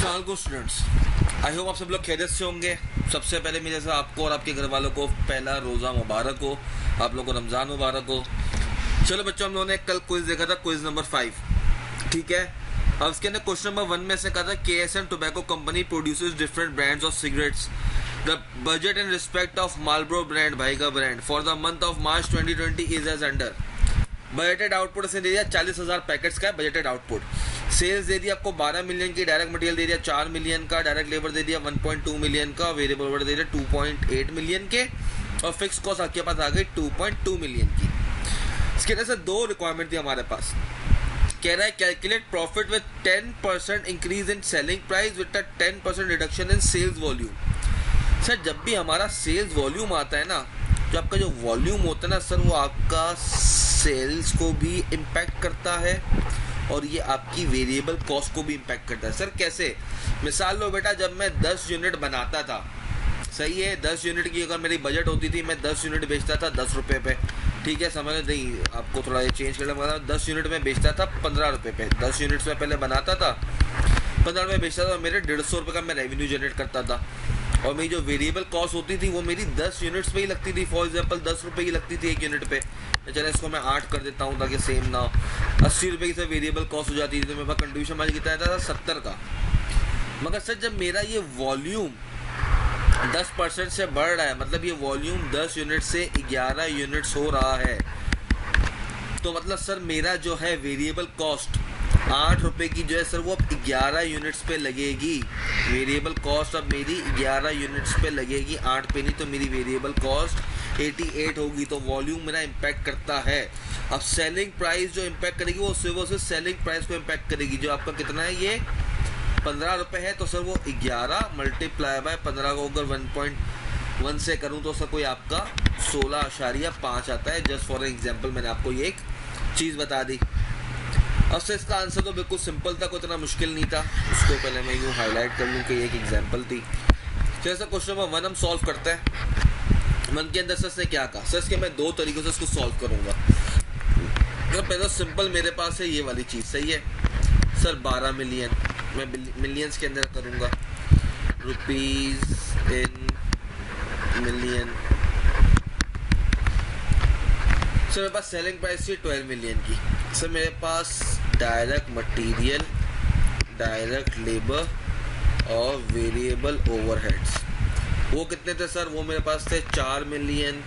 को students, I hope आप सब लोग खैरियत से होंगे। सबसे पहले मेरे से आपको और आपके घर वालों को पहला रोज़ा मुबारक हो, आप लोगों को रमज़ान मुबारक हो। चलो बच्चों, हम लोगों ने कल क्विज देखा था, क्विज नंबर 5, ठीक है। अब इसके अंदर क्वेश्चन नंबर 1 में से कहा था KSM tobacco company produces different brands of cigarettes. The budget in respect of Marlboro brand, भाई का brand, for the month of March 2020 is as under. Budgeted output से दे दिया 40,000 पैकेट्स का बजटेड आउटपुट। सेल्स दे दिया आपको 12 मिलियन की, direct material दे दिया 4 मिलियन का, डायरेक्ट लेबर दे दिया 1.2 मिलियन का, वेरिएबल ओवरहेड दे दिया 2.8 मिलियन के, और फिक्स कॉस्ट आपके पास आ गई 2.2 मिलियन की। इसके अंदर से दो रिक्वायरमेंट थी हमारे पास। कह रहा है calculate profit with 10% increase in selling price with 10% reduction in sales volume. Sir, जब भी हमारा सेल्स वॉल्यूम आता है ना, जो आपका जो वॉल्यूम होता है ना सर, वो आपका सेल्स को भी इम्पैक्ट करता है और ये आपकी वेरिएबल कॉस्ट को भी इम्पैक्ट करता है। सर कैसे? मिसाल लो बेटा, जब मैं 10 यूनिट बनाता था, सही है, 10 यूनिट की अगर मेरी बजट होती थी, मैं 10 यूनिट बेचता था 10 रुपये पे, ठीक है, समझ नहीं, आपको थोड़ा ये चेंज करना पड़ा। 10 यूनिट में बेचता था 15 रुपये पे, 10 यूनिट्स में पहले बनाता था, 15 रुपये बेचता था, मेरे 150 रुपये का मैं रेवेन्यू जनरेट करता था। और मेरी जो वेरिएबल कॉस्ट होती थी वो मेरी 10 यूनिट्स पे ही लगती थी। फॉर एग्जांपल 10 रुपये की लगती थी एक यूनिट पे, चलो इसको मैं 8 कर देता हूँ ताकि सेम ना हो। 80 रुपये की सर वेरिएबल कॉस्ट हो जाती थी, तो मेरे पास कंट्रीब्यूशन मार्जिन कितना आता था? 70 का। मगर सर जब मेरा ये वॉल्यूम 10% से बढ़ रहा है, मतलब ये वॉल्यूम 10 यूनिट से 11 यूनिट्स हो रहा है, तो मतलब सर मेरा जो है वेरिएबल कॉस्ट 8 रुपये की जो है सर, वो अब 11 यूनिट्स पे लगेगी। वेरिएबल कॉस्ट अब मेरी 11 यूनिट्स पे लगेगी, 8 पे नहीं। तो मेरी वेरिएबल कॉस्ट 88 होगी। तो वॉल्यूम मेरा इम्पैक्ट करता है। अब सेलिंग प्राइस जो इम्पैक्ट करेगी वो सिर्फ सेलिंग प्राइस को इम्पैक्ट करेगी, जो आपका कितना है, ये 15 रुपये है। तो सर वो 11 मल्टीप्लाई बाय 15 को अगर 1.1 से करूँ तो सर कोई आपका 16.5 आता है। जस्ट फॉर एग्जाम्पल मैंने आपको ये एक चीज़ बता दी। अब से इसका आंसर तो बिल्कुल सिंपल था, कोई इतना मुश्किल नहीं था। उसको पहले मैं यूँ हाईलाइट कर लूँ कि एक एग्जांपल थी। चलिए सर क्वेश्चन नंबर 1 हम सॉल्व करते हैं। 1 के अंदर सर इसने क्या कहा? सर इसके मैं 2 तरीक़ों से इसको सॉल्व करूँगा। तो पहले सिंपल मेरे पास है ये वाली चीज़, सही है सर। 12 मिलियन मैं मिलियंस के अंदर करूँगा, रुपीज़ इन मिलियन। सर मेरे पास सेलिंग प्राइस थी 12 मिलियन की। सर मेरे पास डायरेक्ट मटेरियल, डायरेक्ट लेबर और वेरिएबल ओवरहेड्स वो कितने थे सर? वो मेरे पास थे 4 मिलियन,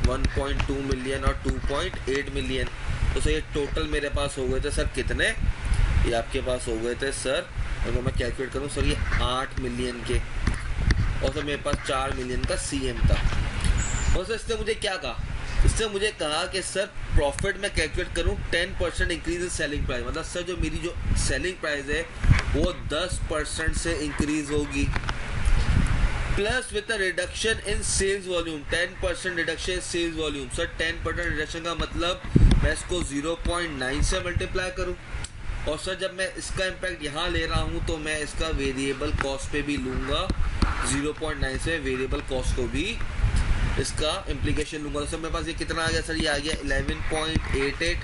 1.2 मिलियन और 2.8 मिलियन। तो सर ये टोटल मेरे पास हो गए थे सर कितने? ये आपके पास हो गए थे सर, अगर मैं कैलकुलेट करूँ सर, ये 8 मिलियन के। और सर मेरे पास 4 मिलियन का CM था। और सर इसने मुझे क्या कहा? इससे मुझे कहा कि सर प्रॉफिट में कैलकुलेट करूं 10% इंक्रीज इन सेलिंग प्राइस। मतलब सर जो मेरी जो सेलिंग प्राइस है वो 10% से इंक्रीज होगी, plus with a reduction in sales volume, 10% reduction in sales volume. Sir 10% reduction का मतलब मैं इसको 0.9 से मल्टीप्लाई करूं। और सर जब मैं इसका इम्पैक्ट यहाँ ले रहा हूँ तो मैं इसका वेरिएबल कॉस्ट पे भी लूँगा, 0.9 से वेरिएबल कॉस्ट को भी इसका इम्प्लीकेशन लूँगा। तो सर मेरे पास ये कितना आ गया सर? ये आ गया 11.88।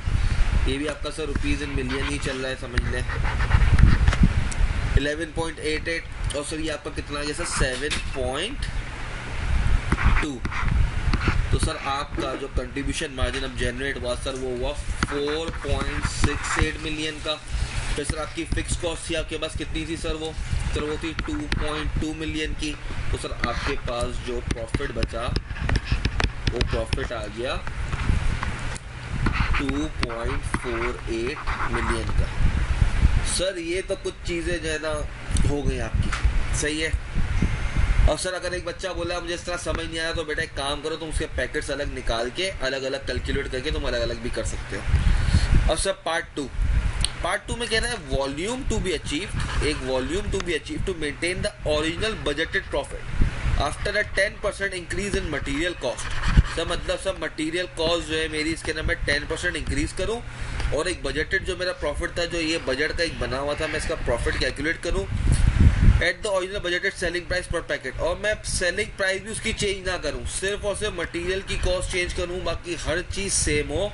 ये भी आपका सर रुपीज़ इन मिलियन ही चल रहा है, समझ लें, 11.88। और सर ये आपका कितना आ गया सर? 7.2। तो सर आपका जो कंट्रीब्यूशन मार्जिन अब जनरेट हुआ सर, वो हुआ 4.68 मिलियन का। फिर सर आपकी फिक्स कॉस्ट थी आपके पास कितनी थी सर? वो थी 2.2 मिलियन की। तो सर आपके पास जो प्रॉफिट बचा वो प्रॉफिट आ गया 2.48 मिलियन का। सर ये तो कुछ चीज़ें जो है ना हो गई आपकी, सही है। और सर अगर एक बच्चा बोला मुझे इस तरह समझ नहीं आया, तो बेटा एक काम करो, तुम उसके पैकेट्स अलग निकाल के अलग अलग कैलकुलेट करके तुम अलग अलग भी कर सकते हो। और सर पार्ट 2 में कह रहा है वॉल्यूम टू बी अचीव्ड, एक volume to be achieve to maintain the original budgeted profit after a 10% increase in material cost. Sir मतलब सब मटेरियल कॉस्ट जो है मेरी, इसके अंदर मैं 10% इंक्रीज करूं और एक बजटेड जो मेरा प्रॉफिट था, जो ये बजट का एक बना हुआ था, मैं इसका प्रॉफिट कैलकुलेट करूं at the original budgeted selling price पर पैकेट। और मैं सेलिंग प्राइस भी उसकी चेंज ना करूं, सिर्फ और सिर्फ मटेरियल की कॉस्ट चेंज करूं, बाकी हर चीज़ सेम हो।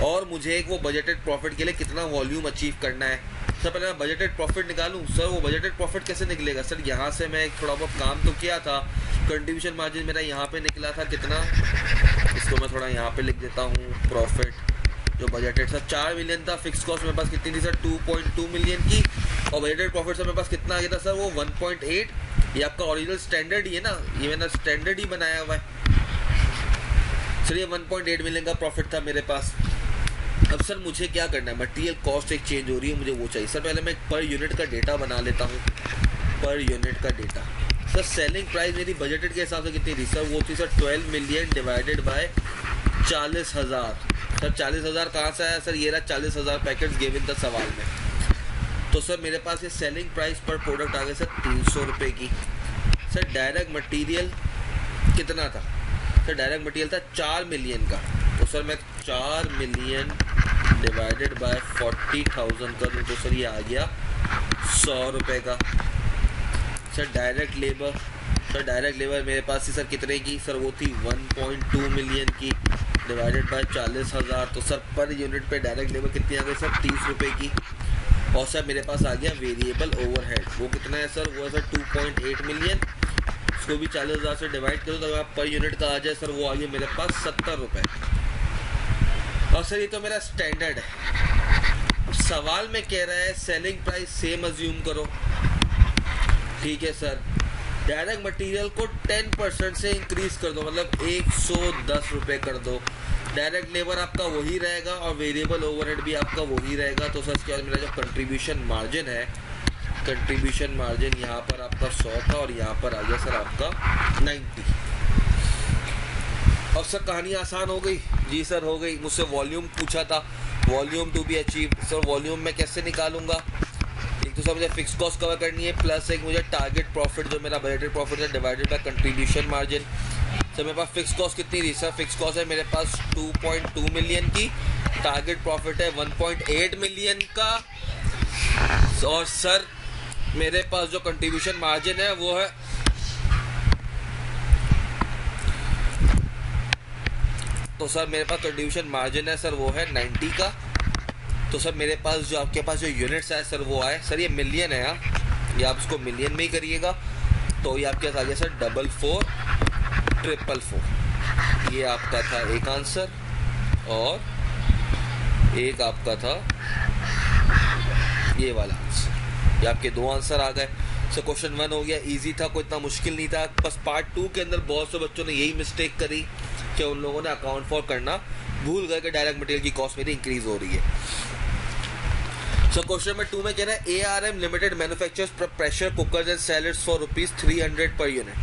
और मुझे एक वो बजटेड प्रॉफिट के लिए कितना वॉल्यूम अचीव करना है, सर पहले मैं बजटेड प्रॉफिट निकालूं। सर वो बजटेड प्रॉफिट कैसे निकलेगा सर? यहाँ से मैं थोड़ा बहुत काम तो किया था, कंट्रीब्यूशन मार्जिन मेरा यहाँ पे निकला था कितना, इसको मैं थोड़ा यहाँ पे लिख देता हूँ। प्रॉफिट जो बजटेड सर 4 मिलियन था, फिक्स कॉस्ट मेरे पास कितनी थी सर 2.2 मिलियन की, और बजटेड प्रॉफिट सर मेरे पास कितना आ गया था सर वो 1.8। ये आपका ओरिजिनल स्टैंडर्ड ही है ना, ये मैंने स्टैंडर्ड ही बनाया हुआ है सर। ये 1.8 मिलियन का प्रॉफिट था मेरे पास। अब सर मुझे क्या करना है, मटेरियल कॉस्ट एक चेंज हो रही है, मुझे वो चाहिए सर। पहले मैं पर यूनिट का डेटा बना लेता हूँ, पर यूनिट का डेटा। सर सेलिंग प्राइस मेरी बजटेड के हिसाब से कितनी थी सर? वो थी sir 12 million divided by 40,000। Sir 40,000 कहाँ से आया सर? ये रहा 40,000 पैकेट्स गिवन था सवाल में। तो सर मेरे पास ये सेलिंग प्राइस पर प्रोडक्ट आ गया सर 300 रुपये की। सर डायरेक्ट मटेरियल कितना था सर? डायरेक्ट मटेरियल था 4 मिलियन का। तो सर मैं 4 मिलियन डिवाइडेड बाय 40,000 करूँ तो सर ये आ गया 100 रुपये का। Sir direct labour, sir direct labour मेरे पास थी सर कितने की सर? वो थी 1.2 मिलियन की डिवाइडेड बाय 40,000। तो सर पर यूनिट पे डायरेक्ट लेबर कितनी आ गई सर? 30 रुपये की। और सर मेरे पास आ गया वेरिएबल ओवरहेड, वो कितना है सर? वो है सर 2.8 मिलियन। उसको भी 40,000 से डिवाइड करो तो आप पर यूनिट का आ जाए सर, वो आ गया मेरे पास 70 रुपये। और सर ये तो मेरा स्टैंडर्ड है। अब सवाल में कह रहा है सेलिंग प्राइस सेम अज्यूम करो, ठीक है सर। डायरेक्ट मटेरियल को 10% से इंक्रीज कर दो, मतलब 110 रुपये कर दो। डायरेक्ट लेबर आपका वही रहेगा और वेरिएबल ओवरहेड भी आपका वही रहेगा। तो सर इसके बाद मेरा जो कंट्रीब्यूशन मार्जिन है, कंट्रीब्यूशन मार्जिन यहाँ पर आपका 100 था और यहाँ पर आ गया सर आपका 90। अब सर कहानी आसान हो गई? जी सर हो गई। मुझसे वॉल्यूम पूछा था, volume to be achieve. Sir volume मैं कैसे निकालूंगा? एक तो सर मुझे फिक्स कॉस्ट कवर करनी है, प्लस एक मुझे टारगेट प्रॉफिट जो मेरा बजटेड प्रॉफिट है divided by contribution margin. Sir मेरे पास फिक्स कॉस्ट कितनी थी सर? फिक्स कॉस्ट है मेरे पास 2.2 मिलियन की, टारगेट प्रॉफिट है 1.8 मिलियन का, और सर मेरे पास जो कंट्रीब्यूशन मार्जिन है वो है तो सर मेरे पास कंट्रीब्यूशन मार्जिन है सर वो है 90 का। तो सर मेरे पास जो आपके पास जो यूनिट्स है सर वो आए सर, ये मिलियन है ये आप इसको मिलियन में ही करिएगा। तो ये आपके पास आ गया सर 44,444। ये आपका था एक आंसर और एक आपका था ये वाला आंसर। ये आपके दो आंसर आ गए। सो क्वेश्चन 1 हो गया, इजी था, कोई इतना मुश्किल नहीं था। बस पार्ट 2 के अंदर बहुत से बच्चों ने यही मिस्टेक करी कि उन लोगों ने अकाउंट फॉर करना भूल गए कि डायरेक्ट मटेरियल की कॉस्ट मेरी इंक्रीज हो रही है। सो क्वेश्चन नंबर 2 में कह रहा है ARM limited manufactures pressure cookers and salads for ₹300 per unit.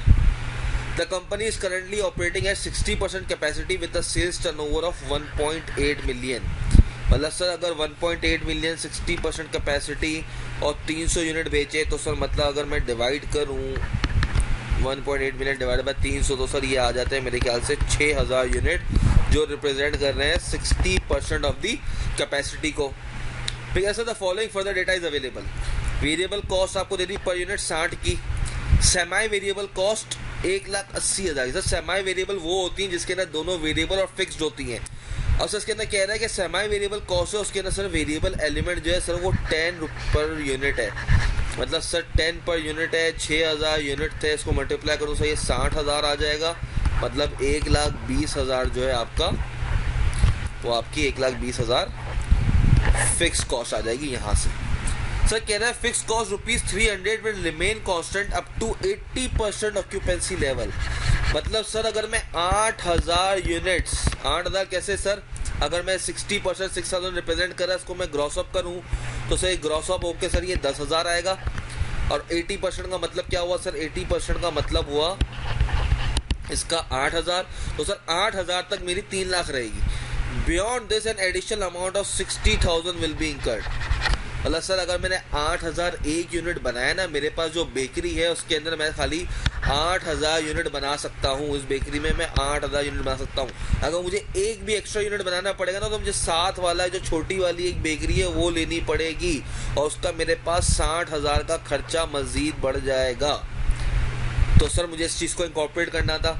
The company is currently operating at 60% capacity with a sales turnover of 1.8 million. मतलब सर अगर 1.8 मिलियन 60% कैपेसिटी और 300 यूनिट बेचे तो सर मतलब अगर मैं डिवाइड करूं 1.8 मिलियन डिवाइड बाय 300 तो सर ये आ जाते हैं मेरे ख्याल से 6,000 यूनिट, जो रिप्रेजेंट कर रहे हैं 60% ऑफ दी कैपेसिटी को। ठीक है sir, the following further data is available. Variable cost आपको दे दी पर यूनिट 60 की। सेमाई वेरिएबल कॉस्ट 1,80,000। सर सेमाई वेरिएबल वो होती हैं जिसके अंदर दोनों वेरिएबल और फिक्स्ड होती हैं। और सर इसके अंदर कह रहा है कि सेमाई वेरिएबल कॉस्ट है, उसके अंदर सर वेरिएबल एलिमेंट जो है सर वो 10 पर यूनिट है। मतलब सर 10 पर यूनिट है, 6,000 यूनिट थे, इसको मल्टीप्लाई करो सर ये 60,000 आ जाएगा। मतलब 1,20,000 जो है आपका वो आपकी 1,20,000 फिक्स कॉस्ट आ जाएगी यहाँ से। सर कह रहा है fix cost ₹300 will remain constant up to 80% occupancy level. मतलब सर अगर मैं 8,000 यूनिट्स, 8,000 कैसे सर? अगर मैं 60% 6,000 रिप्रेजेंट कर रहा है, इसको मैं ग्रॉस अप करूँ तो सर ग्रॉस अप होकर सर ये 10,000 आएगा। और 80% का मतलब क्या हुआ सर? 80% का मतलब हुआ इसका 8,000। तो सर 8,000 तक मेरी 3 लाख रहेगी। Beyond this an additional amount of 60,000 will be incurred. मतलब सर अगर मैंने 8,000 एक यूनिट बनाया ना, मेरे पास जो बेकरी है उसके अंदर मैं खाली 8,000 यूनिट बना सकता हूँ। इस बेकरी में मैं 8,000 यूनिट बना सकता हूँ। अगर मुझे एक भी एक्स्ट्रा यूनिट बनाना पड़ेगा ना तो मुझे साथ वाला जो छोटी वाली एक बेकरी है वो लेनी पड़ेगी और उसका मेरे पास 60,000 का खर्चा मजीद बढ़ जाएगा। तो सर मुझे इस चीज़ को इंकॉर्पोरेट करना था।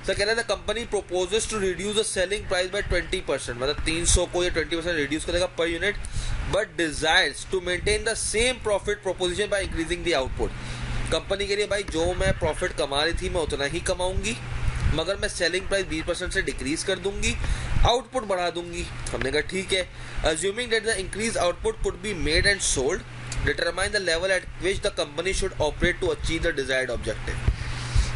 सर कह रहे थे company proposes to reduce the selling price by 20%, मतलब 300 को ये 20% रिड्यूस करेगा per unit, but desires to maintain the same profit proposition by increasing the output. Company के लिए भाई जो मैं प्रॉफिट कमा रही थी मैं उतना ही कमाऊंगी, मगर मैं सेलिंग प्राइस 20% से डिक्रीज कर दूंगी, आउटपुट बढ़ा दूंगी। हमने कहा ठीक है। Assuming that the increase output could be made and sold, determine the level at which the company should operate to achieve the desired objective.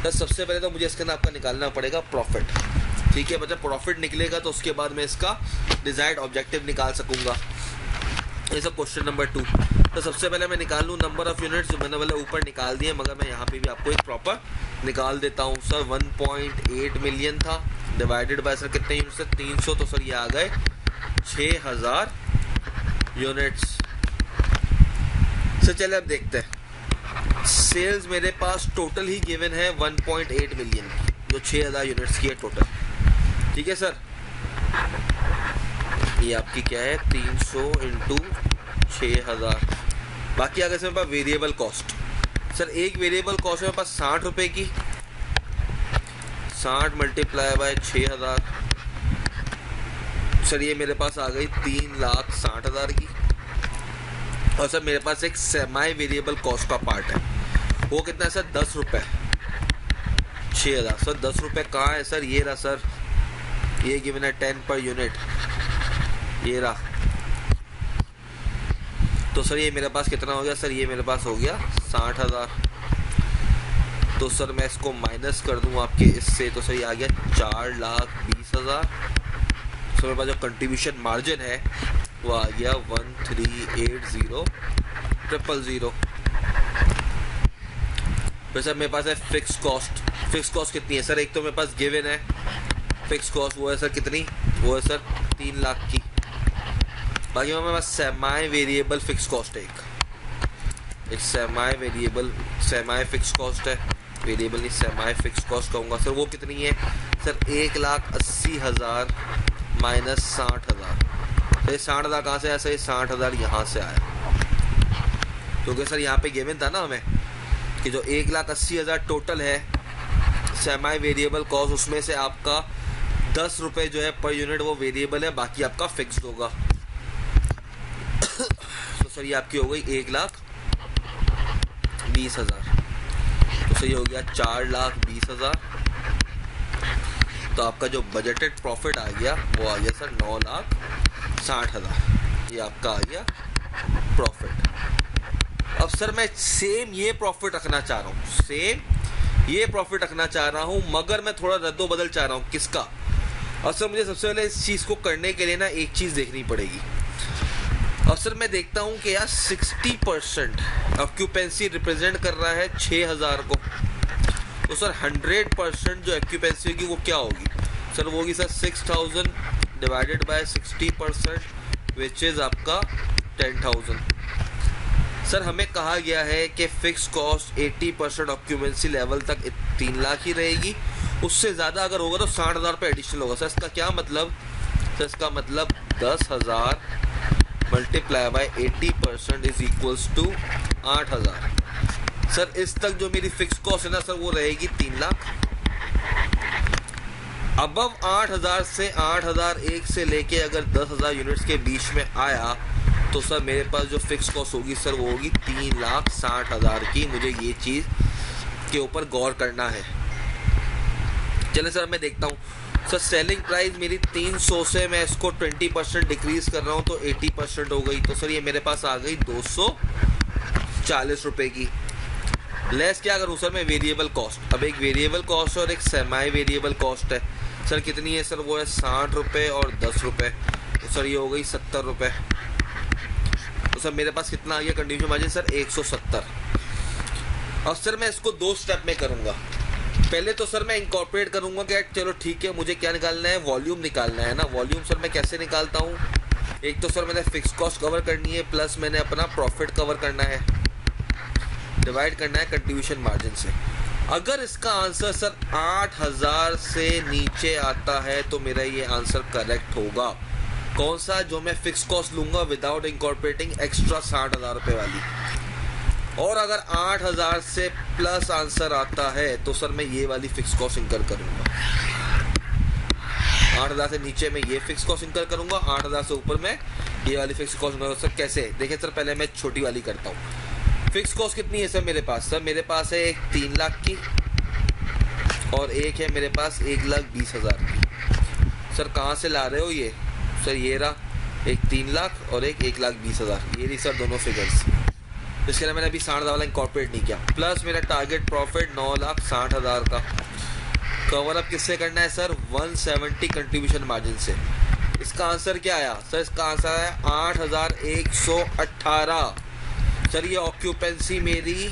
तो सबसे पहले तो मुझे इसके अंदर आपका निकालना पड़ेगा प्रॉफिट, ठीक है। मतलब प्रॉफिट निकलेगा तो उसके बाद मैं इसका डिजायर्ड ऑब्जेक्टिव निकाल सकूंगा। ये सब क्वेश्चन नंबर 2। तो सबसे पहले मैं निकाल लूँ नंबर ऑफ यूनिट्स, जो मैंने वाले ऊपर निकाल दिए, मगर मैं यहाँ पे भी आपको एक प्रॉपर निकाल देता हूँ। सर 1.8 मिलियन था, डिवाइडेड बाय सर कितने यूनिट्स है 300, तो सर ये आ गए 6000 यूनिट्स। सर चले अब देखते हैं, सेल्स मेरे पास टोटल ही गिवन है 1.8 मिलियन, जो 6000 यूनिट्स की है टोटल, ठीक है सर। ये आपकी क्या है 300 इंटू 6000। बाकी आगे से मेरे पास वेरिएबल कॉस्ट, सर एक वेरिएबल कॉस्ट है मेरे पास 60 रुपए की, 60 मल्टीप्लाई बाय 6000, सर ये मेरे पास आ गई 3,60,000 की। और सर मेरे पास एक सेमाई वेरिएबल कॉस्ट का पार्ट है, वो कितना है सर 10 रुपये 6000। सर 10 रुपये कहाँ है सर, ये रहा सर, ये गिवन है 10 पर यूनिट, ये रहा। तो सर ये मेरे पास कितना हो गया सर, ये मेरे पास हो गया 60,000। तो सर मैं इसको माइनस कर दूं आपके इससे, तो सर ये आ गया 4,20,000। सर मेरे पास जो कंट्रीब्यूशन मार्जिन है वो आ गया 1,380,000। फिर सर मेरे पास है फिक्स कॉस्ट। फिक्स कॉस्ट कितनी है सर, एक तो मेरे पास गिवन है फिक्स कॉस्ट, वो है सर कितनी, वो है सर 3 लाख की। बाकी मेरे पास सेमाई वेरिएबल फिक्स कॉस्ट है, एक सेमाई फिक्स कॉस्ट है, वेरिएबल नहीं सेमाई फिक्स कॉस्ट कहूँगा सर। वो कितनी है सर 1,80,000 माइनस 60,000। ये 60,000 कहाँ से आया सर, ये 60,000 यहाँ से आया, क्योंकि सर यहाँ पे गिवन था ना हमें कि जो 1,80,000 टोटल है सेमाई वेरिएबल कॉस्ट, उसमें से आपका 10 रुपये जो है पर यूनिट वो वेरिएबल है, बाकी आपका फिक्स्ड होगा। तो सर ये आपकी हो गई 1,20,000, तो सर ये हो गया 4,20,000। तो आपका जो बजटेड प्रॉफिट आ गया वो आ गया सर 9,60,000, ये आपका आ गया प्रॉफिट। अब सर मैं सेम ये प्रॉफिट रखना चाह रहा हूँ, मगर मैं थोड़ा रद्दो बदल चाह रहा हूँ। किसका? और सर मुझे सबसे पहले इस चीज़ को करने के लिए ना एक चीज़ देखनी पड़ेगी। और सर मैं देखता हूँ कि यार 60% ऑक्यूपेंसी रिप्रेजेंट कर रहा है 6,000 को, तो सर 100% जो ऑक्यूपेंसी होगी वो क्या होगी सर, वो होगी sir 6,000 divided by 60%, which is आपका 10,000। सर हमें कहा गया है कि फिक्स कॉस्ट 80% ऑक्यूपेंसी लेवल तक 3 लाख ही रहेगी, उससे ज़्यादा अगर होगा तो 60,000 रुपये एडिशनल होगा। सर इसका क्या मतलब, सर इसका मतलब 10,000 multiply by 80% is equals to 8,000। Sir इस तक जो मेरी फिक्स कॉस्ट है ना सर वो रहेगी 3 लाख। अबव 8,000 से 8,001 से लेके अगर 10,000 यूनिट्स के बीच में आया तो सर मेरे पास जो फिक्स कॉस्ट होगी सर वो होगी 3,60,000 की। मुझे ये चीज़ के ऊपर गौर करना है। चले सर मैं देखता हूँ, सर सेलिंग प्राइस मेरी 300 से मैं इसको 20% डिक्रीज कर रहा हूँ तो 80% हो गई, तो सर ये मेरे पास आ गई 240 रुपये की। लेस क्या करूँ सर मैं, वेरिएबल कॉस्ट। अब एक वेरिएबल कॉस्ट और एक सेमाई वेरिएबल कॉस्ट है सर, कितनी है सर, वो है 60 रुपये और 10 रुपये, तो सर ये हो गई 70 रुपये। तो सर मेरे पास कितना आ गया कंट्रीब्यूशन मार्जिन सर 170। और सर मैं इसको 2 स्टेप में करूँगा। पहले तो सर मैं इंकॉर्पोरेट करूँगा कि चलो ठीक है मुझे क्या निकालना है, वॉल्यूम निकालना है ना। वॉल्यूम सर मैं कैसे निकालता हूँ, एक तो सर मैंने फिक्स कॉस्ट कवर करनी है प्लस मैंने अपना प्रॉफिट कवर करना है, डिवाइड करना है कंट्रीब्यूशन मार्जिन से। अगर इसका आंसर सर 8,000 से नीचे आता है तो मेरा ये आंसर करेक्ट होगा। कौन सा, जो मैं फिक्स कॉस्ट लूँगा विदाउट इंकॉर्पोरेटिंग एक्स्ट्रा 60,000 रुपये वाली। और अगर 8,000 से प्लस आंसर आता है तो सर मैं ये वाली फिक्स कॉस्ट इंकर करूंगा। 8,000 से नीचे मैं ये फिक्स कॉस्ट इंकर करूंगा, 8,000 से ऊपर मैं ये वाली फिक्स कॉस्ट इंकर। सर कैसे? देखिए सर, पहले मैं छोटी वाली करता हूँ। फिक्स कॉस्ट कितनी है सर मेरे पास? सर मेरे पास है एक 3 लाख की और एक है मेरे पास 1,20,000 की। सर कहाँ से ला रहे हो ये? सर ये रहा, एक 3 लाख और एक 1,20,000, ये रही सर दोनों फिगर्स। इसके लिए मैंने अभी 60,000 वाला इंकॉर्पोरेट नहीं किया। प्लस मेरा टारगेट प्रॉफिट 9,60,000 का। कवर अप किससे करना है सर? 170 कंट्रीब्यूशन मार्जिन से। इसका आंसर क्या आया सर? इसका आंसर है 8,118। सर ये ऑक्यूपेंसी मेरी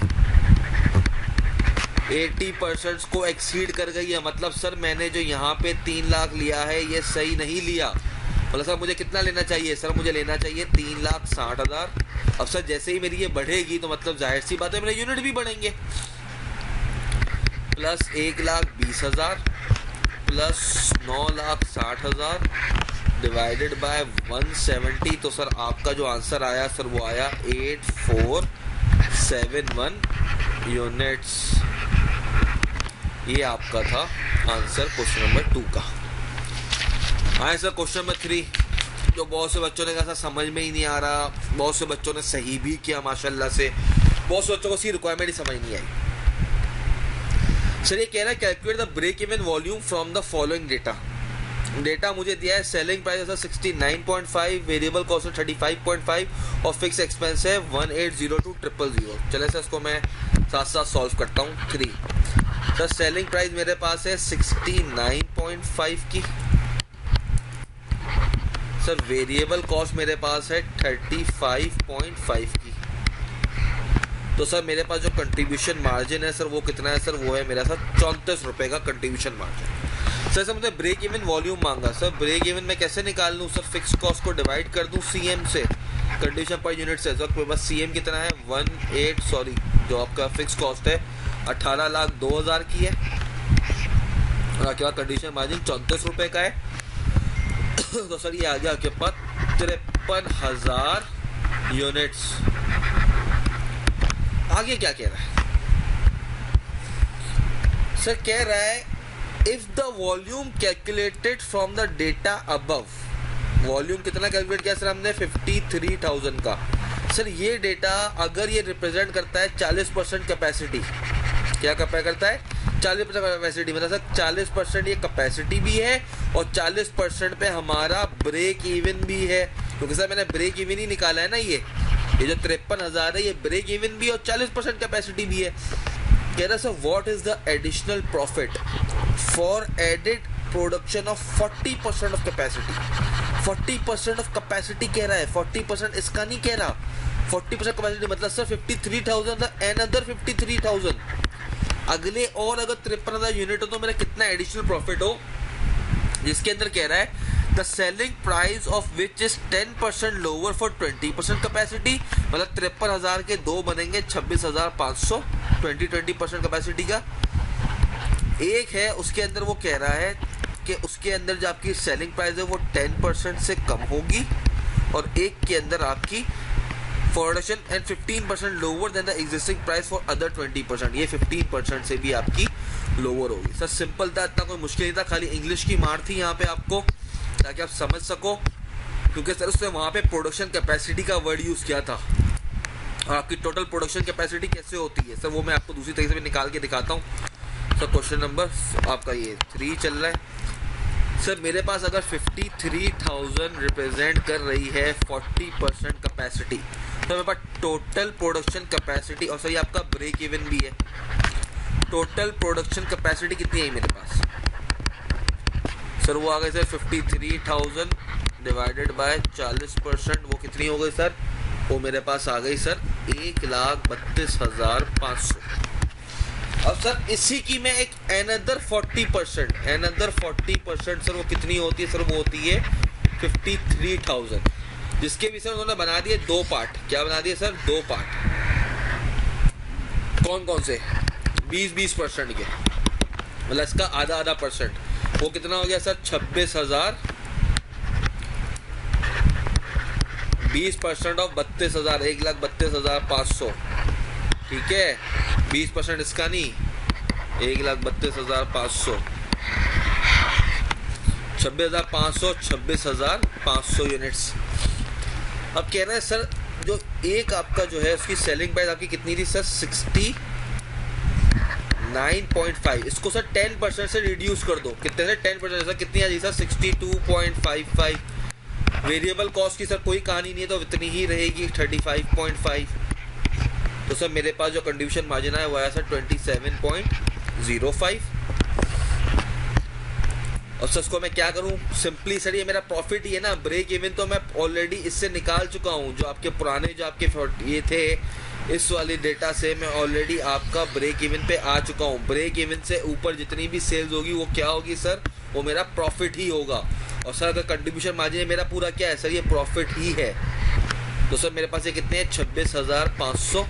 80% को एक्सीड कर गई है। मतलब सर मैंने जो यहाँ पे 3 लाख लिया है ये सही नहीं लिया। मतलब सर मुझे कितना लेना चाहिए? सर मुझे लेना चाहिए 3,60,000। अब सर जैसे ही मेरी ये बढ़ेगी तो मतलब जाहिर सी बात है मेरे यूनिट भी बढ़ेंगे। Plus 1,20,000 plus 9,60,000 divided by 170। तो सर आपका जो आंसर आया सर वो आया 8471 यूनिट्स। ये आपका था आंसर क्वेश्चन नंबर 2 का। आए सर क्वेश्चन नंबर 3, जो बहुत से बच्चों ने कहा था समझ में ही नहीं आ रहा, बहुत से बच्चों ने सही भी किया माशाल्लाह से, बहुत से बच्चों को इसकी रिक्वायरमेंट ही समझ नहीं आई। सर ये कह रहा है calculate the break even volume from the following data. Data मुझे दिया है सेलिंग प्राइस है 69.5, वेरिएबल कॉस्ट है 35.5 और फिक्स एक्सपेंस है 1802000। चले सर इसको मैं साथ साथ सॉल्व करता हूँ। 3 सर सेलिंग प्राइस मेरे पास है 69.5 की। सर वेरिएबल कॉस्ट मेरे पास है 35.5 की। तो सर मेरे पास जो कंट्रीब्यूशन मार्जिन है सर वो कितना है? सर वो है मेरा सर 34 रुपए का कंट्रीब्यूशन मार्जिन। सर मुझे ब्रेक इवन वॉल्यूम मांगा। सर ब्रेक इवन मैं कैसे निकाल लूँ? सर फिक्स कॉस्ट को डिवाइड कर दूँ सीएम से, कंट्रीब्यूशन पर यूनिट से। सर मेरे पास सीएम कितना है? जो आपका फिक्स कॉस्ट है 18,02,000 की है और आपके पास कंट्रीब्यूशन मार्जिन 34 रुपए का है। तो सर ये आ गया आपके पास 53,000 यूनिट्स। आगे क्या कह रहा है सर? कह रहा है if the volume calculated from the data above. Volume कितना कैलकुलेट किया सर हमने? 53,000 का। सर ये डेटा अगर ये रिप्रेजेंट करता है 40% कैपेसिटी, क्या करता है? 40% कैपेसिटी, मतलब सर 40% ये कैपेसिटी भी है और 40% पे हमारा ब्रेक इवन भी है, क्योंकि सर मैंने ब्रेक इवन ही निकाला है ना। ये जो 53,000 है ये ब्रेक इवन भी और 40% कैपेसिटी भी है। कह रहा sir what is the additional profit for added production of 40% of capacity. 40% of capacity कह रहा है, 40% इसका नहीं कह रहा। 40% कैपेसिटी मतलब सर 53,000 एंड अदर 53,000 अगले और अगर 53,000 यूनिट हो तो मेरा कितना एडिशनल प्रॉफिट हो, जिसके अंदर कह रहा है the selling price of which is 10% lower for 20% capacity. मतलब 53,000 के 2 बनेंगे 26,500 20% कैपेसिटी का। एक है उसके अंदर वो कह रहा है कि उसके अंदर जो आपकी सेलिंग प्राइस है वो 10% से कम होगी और एक के अंदर आपकी production and 15% lower than the existing price for other 20%। ये 15% से भी आपकी लोअर होगी। सर सिंपल था, इतना कोई मुश्किल नहीं था, खाली इंग्लिश की मार थी यहाँ पे आपको ताकि आप समझ सको, क्योंकि सर उसने वहाँ पे प्रोडक्शन कैपेसिटी का वर्ड यूज़ किया था। और आपकी टोटल प्रोडक्शन कैपेसिटी कैसे होती है सर वो मैं आपको दूसरी तरीके से भी निकाल के दिखाता हूँ। सर क्वेश्चन नंबर आपका ये 3 चल रहा है। सर मेरे पास अगर 53,000 रिप्रेजेंट कर रही है 40% कैपेसिटी, तो मेरे पास टोटल प्रोडक्शन कैपेसिटी और सर ये आपका ब्रेक इवन भी है। टोटल प्रोडक्शन कैपेसिटी कितनी है मेरे पास? सर वो आ गई सर 53,000 डिवाइडेड बाय 40%, वो कितनी हो गई सर? वो मेरे पास आ गई सर 1,32,500। अब सर इसी की मैं एक अनदर 40% सर वो कितनी होती है? सर वो होती है 53,000, जिसके भी सर उन्होंने बना दिए 2 पार्ट। क्या बना दिए सर? 2 पार्ट। कौन कौन से? 20% के, मतलब इसका आधा परसेंट। वो कितना हो गया सर? 26,000। 20% ऑफ 32,000 1,32,500 ठीक है, 20% इसका नहीं, 1,32,500, 26,500, 26,500 यूनिट्स। अब कह रहे हैं सर जो एक आपका जो है उसकी सेलिंग प्राइस आपकी कितनी थी सर, 69.5, इसको सर 10% से रिड्यूस कर दो। कितने से 10%, सर कितनी आ जाएगी सर, 62.55। वेरिएबल कॉस्ट की सर कोई कहानी नहीं है, तो इतनी ही रहेगी 35.5। तो सर मेरे पास जो कंट्रीब्यूशन मार्जिन है वो आया सर 27.05। और सर इसको मैं क्या करूं, सिंपली सर ये मेरा प्रॉफिट ही है ना, ब्रेक इवन तो मैं ऑलरेडी इससे निकाल चुका हूं। जो आपके पुराने जो आपके ये थे, इस वाली डेटा से मैं ऑलरेडी आपका ब्रेक इवन पे आ चुका हूं। ब्रेक इवन से ऊपर जितनी भी सेल्स होगी वो क्या होगी सर, वो मेरा प्रॉफिट ही होगा। और सर अगर कंट्रीब्यूशन मार्जिन मेरा पूरा क्या है सर, ये प्रॉफिट ही है। तो सर मेरे पास ये कितने हैं, 26,500।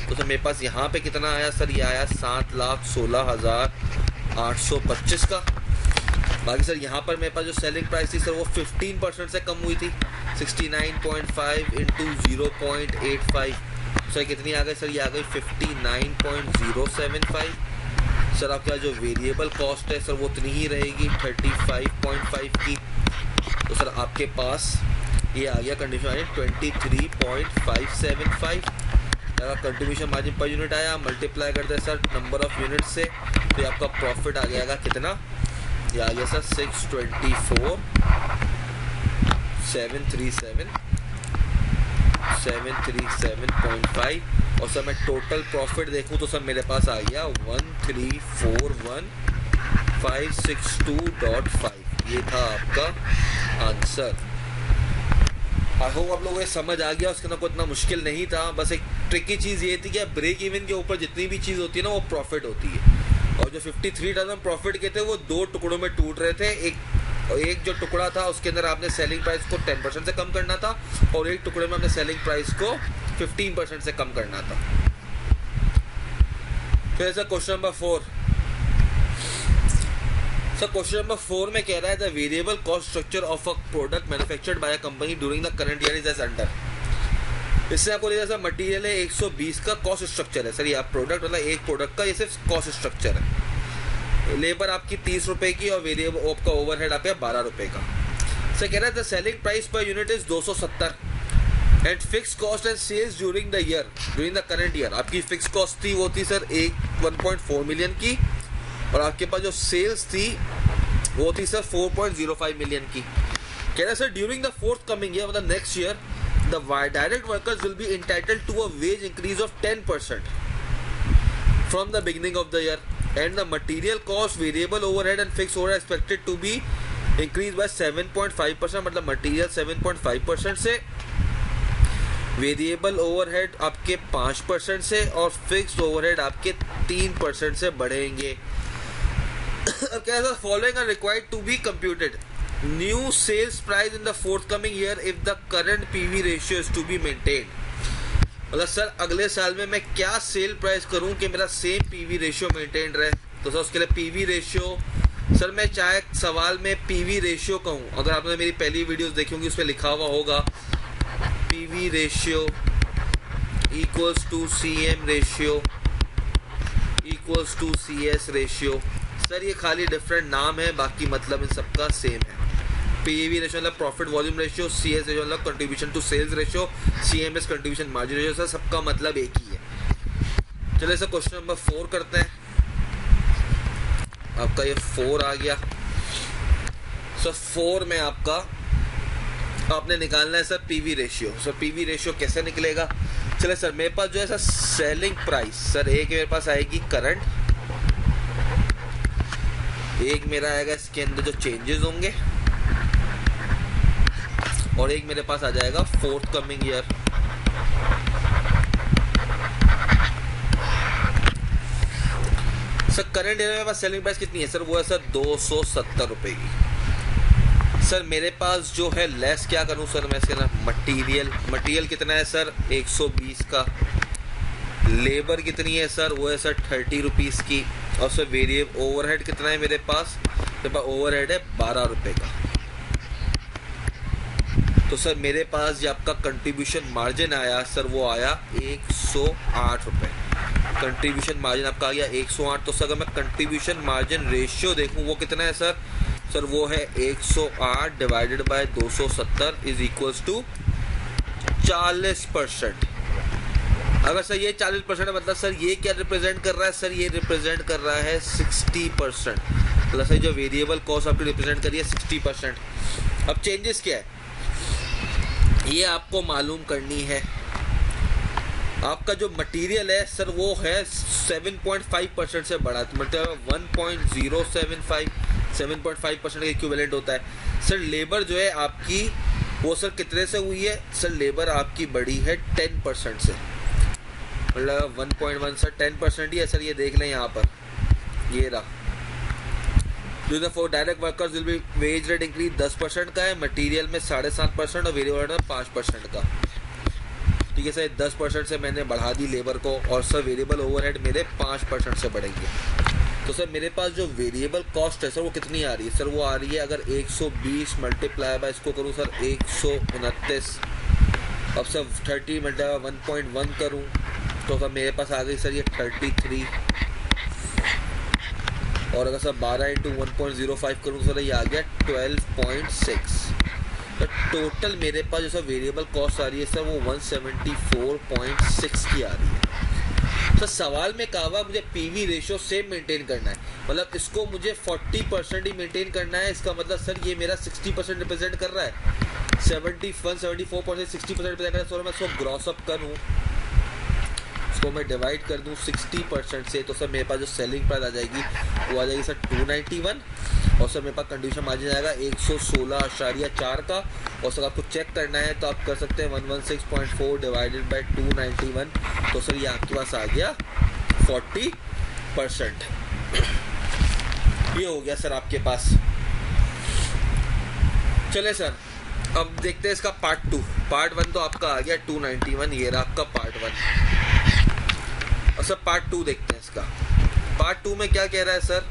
तो सर मेरे पास यहाँ पे कितना आया सर, ये आया 7,16,825 का। बाकी सर यहाँ पर मेरे पास जो सेलिंग प्राइस थी सर वो 15% से कम हुई थी, 69.5 इंटू 0.85। सर कितनी आ गई सर, ये आ गई 59.075। सर आपका जो वेरिएबल कॉस्ट है सर वो उतनी ही रहेगी 35.5 की। तो सर आपके पास ये आ गया कंट्रीब्यूशन मार्जिन 23.575। अगर कंट्रीब्यूशन मार्जिन पर यूनिट आया, मल्टीप्लाई करते हैं सर नंबर ऑफ यूनिट से, तो ये आपका प्रॉफिट आ गया कितना, ये आ गया सर 737.5। और सर मैं टोटल प्रॉफिट देखूं तो सर मेरे पास आ गया 1,341,562.5। ये था आपका आंसर। आई होप आप लोगों को समझ आ गया, उसके अंदर कोई इतना मुश्किल नहीं था। बस एक ट्रिकी चीज़ ये थी कि ब्रेक इवन के ऊपर जितनी भी चीज़ होती है ना वो प्रॉफिट होती है। और जो 53,000 प्रॉफिट के थे वो दो टुकड़ों में टूट रहे थे। एक जो टुकड़ा था उसके अंदर आपने सेलिंग प्राइस को 10% से कम करना था, और एक टुकड़े में आपने सेलिंग प्राइस को 15% से कम करना था। फिर sir question number 4। Sir question number 4 में कह रहा है the variable cost structure of a product manufactured by a company during the current year is as under. इससे आपको लिखा सर मटेरियल है 120 का कॉस्ट स्ट्रक्चर है। सर ये आप प्रोडक्ट मतलब एक प्रोडक्ट का ये सिर्फ कॉस्ट स्ट्रक्चर है। लेबर आपकी 30 रुपए की और वेरिएबल आपका ओवरहेड आपका 12 रुपए का। सर कह रहा है the selling price per unit is 270 and fix cost and sales during the year, during the current year. आपकी फिक्स कॉस्ट थी वो थी सर 1.4 मिलियन की, और आपके पास जो सेल्स थी वो थी सर 4.05 मिलियन की। कह रहा है sir during the fourth coming year मतलब next year the direct workers will be entitled to a wage increase of 10% from the beginning of the year, and the material cost, variable overhead and fixed overhead expected to be increased by 7.5%। मतलब material 7.5% से, variable overhead आपके 5% से, और fixed overhead आपके 3% से बढ़ेंगे। अब क्या है, following are required to be computed new sales price in the forthcoming year if the current PV ratio is to be maintained. मतलब सर अगले साल में मैं क्या सेल प्राइस करूं कि मेरा सेम पीवी रेशियो मेंटेन रहे। तो सर उसके लिए पीवी रेशियो, सर मैं चाहे सवाल में पीवी रेशियो कहूं, अगर आपने मेरी पहली वीडियोस देखी होंगी उसमें लिखा हुआ होगा PV ratio equals to CM ratio equals to CS ratio. Sir ये खाली डिफरेंट नाम है, बाकी मतलब इन सबका सेम है। पीवी रेशियो मतलब profit volume ratio, CS ratio मतलब contribution to sales ratio, CMS contribution margin ratio. Sir सबका मतलब एक ही है। चलिए सर क्वेश्चन नंबर 4 करते हैं। आपका ये 4 आ गया। सर 4 में आपने निकालना है sir PV ratio. Sir PV ratio कैसे निकलेगा, चले सर मेरे पास जो है सर सेलिंग प्राइस, सर एक मेरे पास आएगी करंट, एक मेरा आएगा इसके अंदर जो चेंजेस होंगे, और एक मेरे पास आ जाएगा fourth coming year. Sir current year में पास सेलिंग प्राइस कितनी है, सर वो है सर 270 रुपए की। सर मेरे पास जो है लेस क्या करूं सर मैं इसके ना, मटेरियल कितना है सर 120 का, लेबर कितनी है सर वो है सर 30 रुपीज़ की, और सर वेरिएबल ओवरहेड कितना है मेरे पास ओवरहेड है 12 रुपए का। तो तो सर मेरे पास जो आपका कंट्रीब्यूशन मार्जिन आया सर वो आया 108 रुपये। कंट्रीब्यूशन मार्जिन आपका आ गया 108। तो सर अगर मैं कंट्रीब्यूशन मार्जिन रेशियो देखूं वो कितना है सर? सर वो है 108 divided by 270 is equals to 40%। अगर सर ये 40% है मतलब सर ये क्या रिप्रेजेंट कर रहा है? सर ये रिप्रेजेंट कर रहा है 60%। मतलब सर जो वेरिएबल कॉस्ट आपकी रिप्रेजेंट कर रही है 60%। अब चेंजेस क्या है ये आपको मालूम करनी है। आपका जो मटेरियल है सर वो है 7.5% से बढ़ा, मतलब 7.5% का इक्विवेलेंट होता है। सर लेबर जो है आपकी वो सर कितने से हुई है? सर लेबर आपकी बढ़ी है 10% से, मतलब 1.1 सर 10% ही है सर। ये देख लें यहाँ पर, ये रहा। For direct workers will be wage rate increase 10% का है, मटेरियल में 7.5% और वेरिएबल में 5% का। ठीक है सर, 10% से मैंने बढ़ा दी लेबर को और सर वेरिएबल ओवरहेड मेरे 5% से बढ़ेंगे। तो सर मेरे पास जो वेरिएबल कॉस्ट है सर वो कितनी आ रही है? सर वो आ रही है, अगर 120 मल्टीप्लाई बाय इसको करूँ सर 129, अब सर 30 मल्टीप्लाई 1.1 करूँ तो सर मेरे पास आ गई सर ये 33, और अगर सर 12 इंटू 1.05 करूँ सर ये आ गया 12.6। तो टोटल मेरे पास जो सर वेरिएबल कॉस्ट आ रही है सर वो 174.6 की आ रही है। सर सवाल में कहा हुआ मुझे पीवी रेशियो सेम मेंटेन करना है, मतलब इसको मुझे 40% ही मेंटेन करना है। इसका मतलब सर ये मेरा 60% रिप्रेजेंट कर रहा है, 74% 60% रिप्रेजेंट कर रहा है। सर मैं इसको ग्रॉस अप करूँ, इसको मैं डिवाइड कर दूँ 60% से, तो सर मेरे पास जो सेलिंग प्राइस आ जाएगी वो आ जाएगी सर 291, और सर मेरे पास कंट्रीब्यूशन मार्जिन आएगा 116.4 का। और सर आपको चेक करना है तो आप कर सकते हैं 116.4 डिवाइडेड बाय 291, तो सर ये आपके पास आ गया 40%। ये हो गया सर आपके पास। चले सर अब देखते हैं इसका पार्ट 2। पार्ट 1 तो आपका आ गया 291, ये रहा आपका पार्ट 1। और सर पार्ट 2 देखते हैं इसका। पार्ट 2 में क्या कह रहा है सर?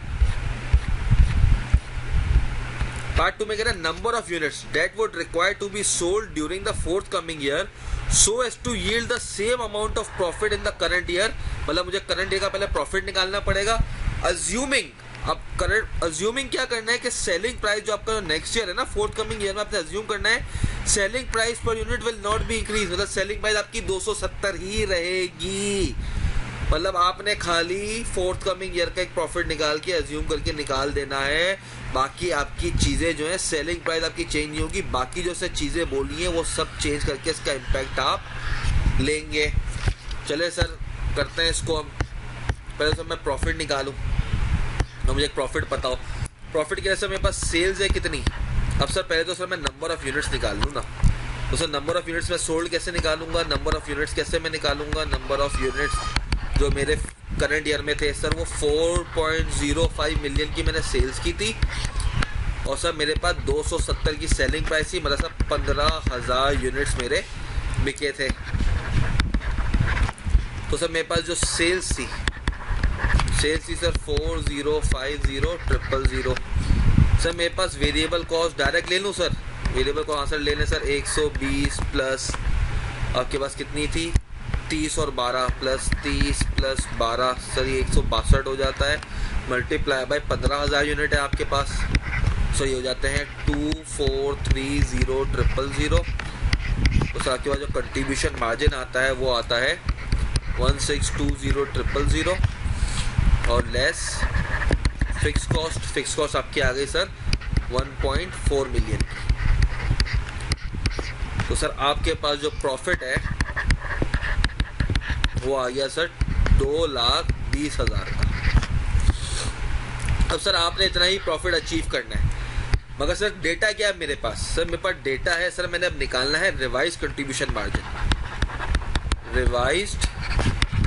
पार्ट 2 में कह रहा है number of units that would require to be sold during the fourth coming year so as to yield the same amount of profit in the current year. मतलब मुझे करंट ईयर का पहले profit निकालना पड़ेगा, अज्यूमिंग। अब current assuming क्या करना है कि सेलिंग प्राइस जो आपका नेक्स्ट ईयर है ना, फोर्थ कमिंग ईयर में आपने अज्यूम करना है selling price per unit will not be increase, मतलब सेलिंग प्राइस आपकी 270 ही रहेगी। मतलब आपने खाली फोर्थ कमिंग ईयर का एक प्रॉफिट निकाल के अज्यूम करके निकाल देना है। बाकी आपकी चीज़ें जो है सेलिंग प्राइस आपकी चेंज नहीं होगी, बाकी जो से चीज़ें बोली हैं वो सब चेंज करके इसका इम्पैक्ट आप लेंगे। चले सर करते हैं इसको हम। पहले तो मैं प्रॉफिट निकालूं तो मुझे एक प्रॉफिट बताओ। प्रॉफिट के सर मेरे पास सेल्स है कितनी? अब सर पहले तो सर मैं नंबर ऑफ़ यूनिट्स निकाल लूँ ना, तो सर नंबर ऑफ़ यूनिट्स में सोल्ड कैसे निकालूंगा, नंबर ऑफ़ यूनिट्स कैसे मैं निकालूंगा? नंबर ऑफ़ यूनिट्स जो मेरे करंट ईयर में थे सर वो 4.05 मिलियन की मैंने सेल्स की थी, और सर मेरे पास 270 की सेलिंग प्राइस थी, मतलब सर 15,000 यूनिट्स मेरे बिके थे। तो सर मेरे पास जो सेल्स थी सर 4050,000। सर मेरे पास वेरिएबल कॉस्ट डायरेक्ट ले लूँ सर, वेरिएबल कॉस्ट हाँ सर ले लें सर 120 प्लस आपके पास कितनी थी 30 और 12 प्लस 30 प्लस 12 सर ये 162 हो जाता है, मल्टीप्लाई बाय 15,000 यूनिट है आपके पास। सो ये हो जाते हैं 2430,000। तो सर आपके पास जो कंट्रीब्यूशन मार्जिन आता है वो आता है 1620,000 और लेस फिक्स कॉस्ट आपकी आ गई सर 1.4 मिलियन। तो सर आपके पास जो प्रॉफिट है वो आ गया सर 2,20,000 का। अब सर आपने इतना ही प्रॉफिट अचीव करना है, मगर सर डेटा क्या है मेरे पास? सर मेरे पास डेटा है सर, मैंने अब निकालना है revise contribution margin, revised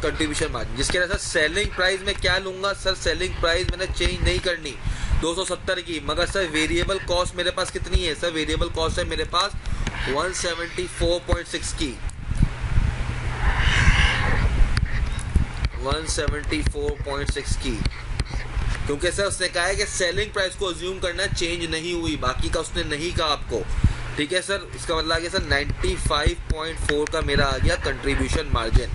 contribution margin, जिसके अंदर सर सेलिंग प्राइस में क्या लूंगा? सर सेलिंग प्राइस मैंने चेंज नहीं करनी 270 की, मगर सर वेरिएबल कॉस्ट मेरे पास कितनी है? सर वेरिएबल कॉस्ट है मेरे पास 174.6 की, 174.6 की, क्योंकि सर उसने कहा है कि सेलिंग प्राइस को अज्यूम करना चेंज नहीं हुई, बाकी का उसने नहीं कहा आपको। ठीक है सर, इसका मतलब आ गया सर 95.4 का मेरा आ गया कंट्रीब्यूशन मार्जिन।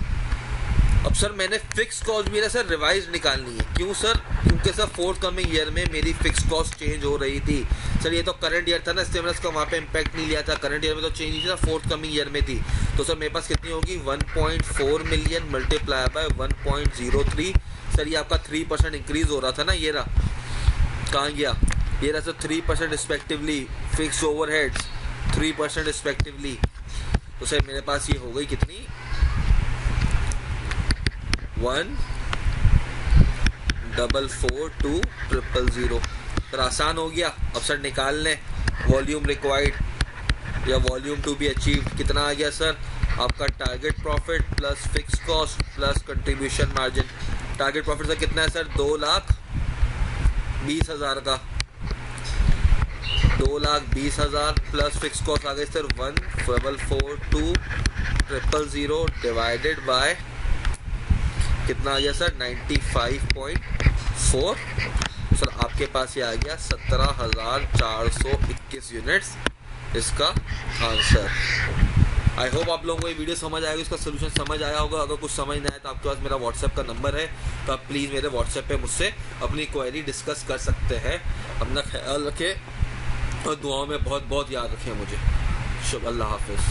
अब सर मैंने फिक्स कॉस्ट भी ना सर रिवाइज निकालनी है। क्यों सर? क्योंकि सर फोर्थ कमिंग ईयर में मेरी फिक्स कॉस्ट चेंज हो रही थी सर। ये तो करंट ईयर था ना, इसलिए मैंने उसका वहाँ पे इम्पैक्ट नहीं लिया था। करंट ईयर में तो चेंज नहीं था, फोर्थ कमिंग ईयर में थी। तो सर मेरे पास कितनी होगी, 1.4 मिलियन मल्टीप्लाई बाय 1.03। सर ये आपका 3% इंक्रीज हो रहा था ना, ये रहा, कहाँ गया, ये रहा sir 3% respectively. Fix overheads 3% respectively. तो सर मेरे पास ये हो गई कितनी, 1,442,000। सर आसान हो गया। अब सर निकाल लें वॉल्यूम रिक्वायर्ड या वॉल्यूम टू बी अचीव। कितना आ गया सर आपका, target profit plus fix cost plus contribution margin. Target profit sir कितना है सर, 2,20,000 का, 2,20,000 प्लस फिक्स कॉस्ट आ गई सर 1,442,000 डिवाइडेड बाय कितना आ गया सर, 95.4। सर आपके पास ये आ गया 17,421 यूनिट्स इसका आंसर। आई होप आप लोगों को ये वीडियो समझ आएगा, इसका सोल्यूशन समझ आया होगा। अगर कुछ समझ नहीं आया तो आपके पास मेरा व्हाट्सएप का नंबर है, तो आप प्लीज़ मेरे व्हाट्सएप पे मुझसे अपनी क्वेरी डिस्कस कर सकते हैं। अपना ख्याल रखें और दुआओं में बहुत बहुत याद रखें मुझे। शुभ, अल्लाह हाफिज़।